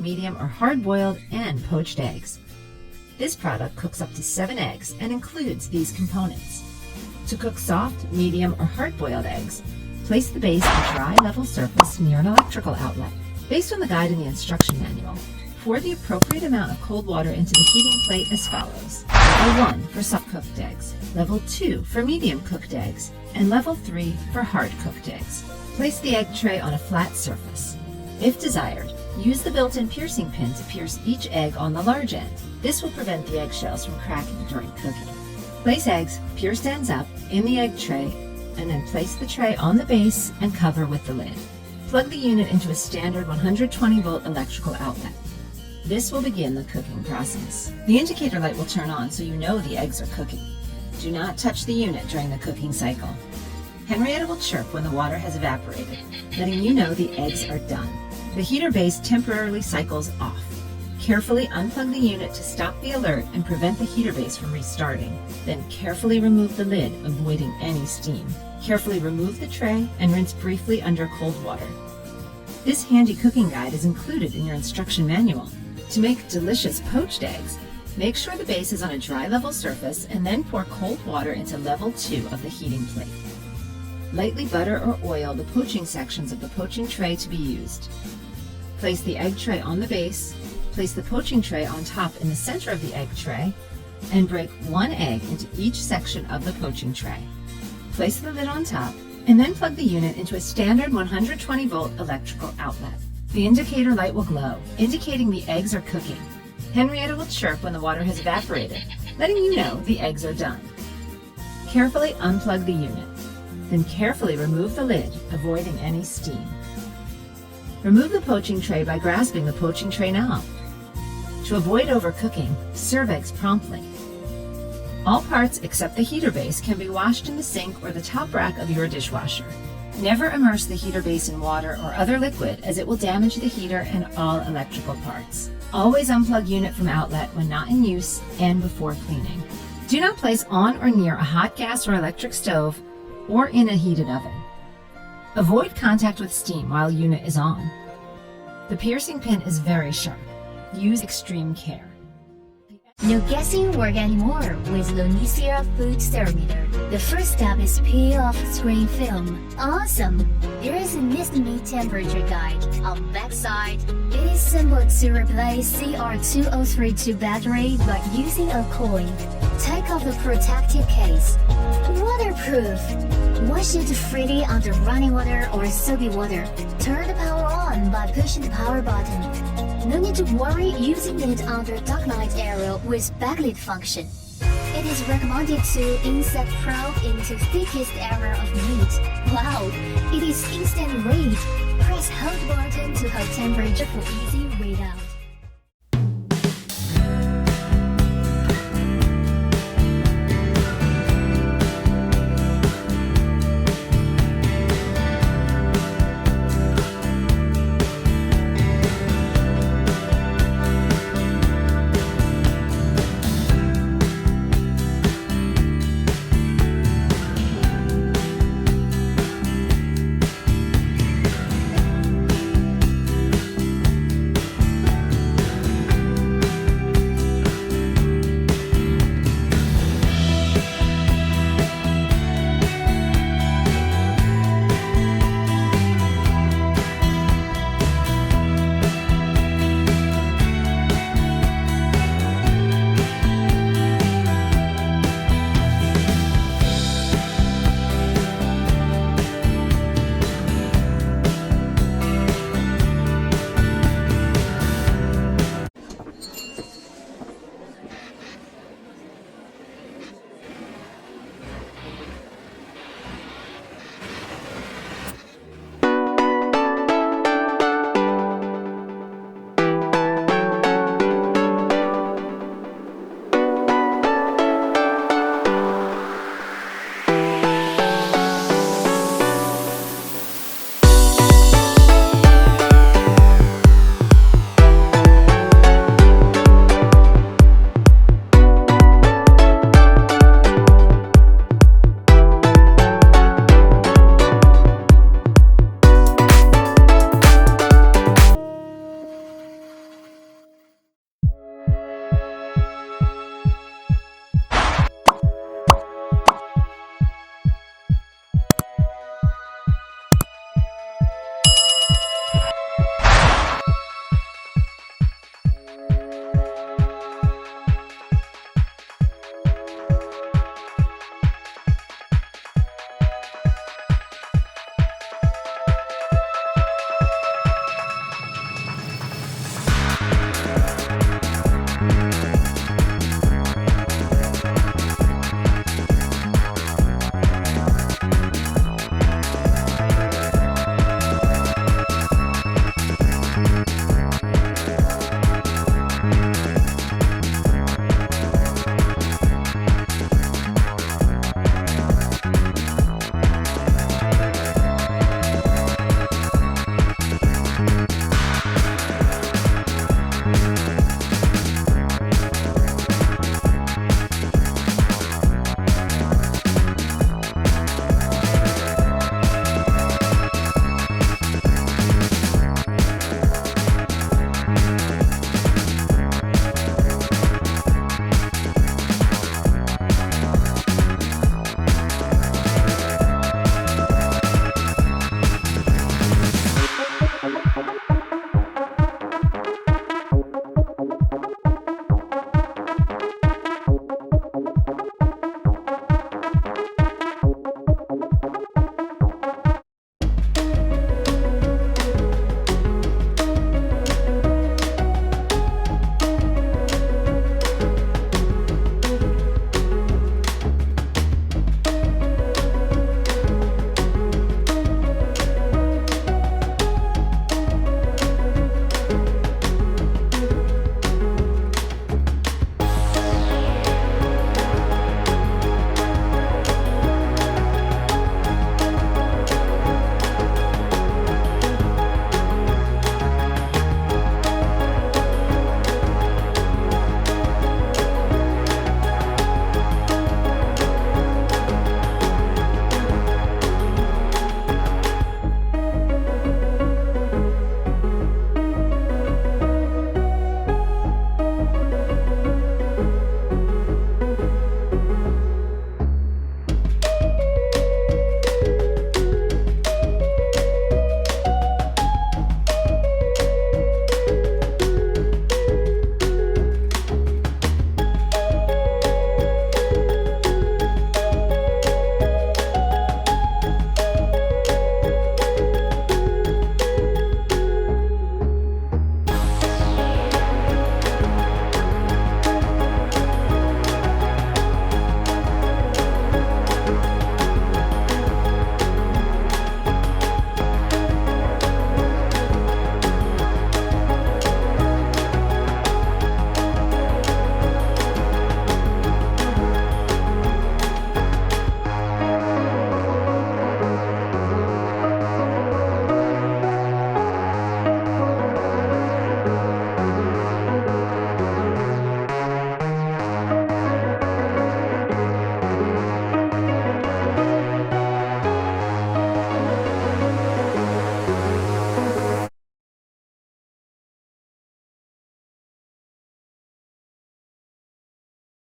medium, or hard-boiled and poached eggs. This product cooks up to 7 eggs and includes these components. To cook soft, medium, or hard-boiled eggs, place the base on a dry, level surface near an electrical outlet. Based on the guide in the instruction manual, pour the appropriate amount of cold water into the heating plate as follows. Level 1 for soft-cooked eggs, Level 2 for medium-cooked eggs, and Level 3 for hard-cooked eggs. Place the egg tray on a flat surface. If desired, use the built-in piercing pin to pierce each egg on the large end. This will prevent the eggshells from cracking during cooking. Place eggs, pierced ends up, in the egg tray, and then place the tray on the base and cover with the lid. Plug the unit into a standard 120-volt electrical outlet. This will begin the cooking process. The indicator light will turn on so you know the eggs are cooking. Do not touch the unit during the cooking cycle. Henrietta will chirp when the water has evaporated, letting you know the eggs are done. The heater base temporarily cycles off. Carefully unplug the unit to stop the alert and prevent the heater base from restarting. Then carefully remove the lid, avoiding any steam. Carefully remove the tray and rinse briefly under cold water. This handy cooking guide is included in your instruction manual. To make delicious poached eggs, make sure the base is on a dry level surface and then pour cold water into level 2 of the heating plate. Lightly butter or oil the poaching sections of the poaching tray to be used. Place the egg tray on the base, place the poaching tray on top in the center of the egg tray, and break 1 egg into each section of the poaching tray. Place the lid on top, and then plug the unit into a standard 120-volt electrical outlet. The indicator light will glow, indicating the eggs are cooking. Henrietta will chirp when the water has evaporated, letting you know the eggs are done. Carefully unplug the unit. Then carefully remove the lid, avoiding any steam. Remove the poaching tray by grasping the poaching tray knob. To avoid overcooking, serve eggs promptly. All parts except the heater base can be washed in the sink or the top rack of your dishwasher. Never immerse the heater base in water or other liquid, as it will damage the heater and all electrical parts. Always unplug unit from outlet when not in use and before cleaning. Do not place on or near a hot gas or electric stove or in a heated oven. Avoid contact with steam while unit is on. The piercing pin is very sharp. Use extreme care. No guessing work anymore with Lonisia Food Thermometer. The first step is peel off screen film. Awesome! There is an instant meat temperature guide on the back side. It is simple to replace CR2032 battery by using a coin. Take off the protective case. Waterproof! Wash it freely under running water or soapy water. Turn the power on by pushing the power button. No need to worry using it under dark night area with backlit function. It is recommended to insert probe into thickest area of meat. Wow! It is instant read. Press hold button to hold temperature for easy readout.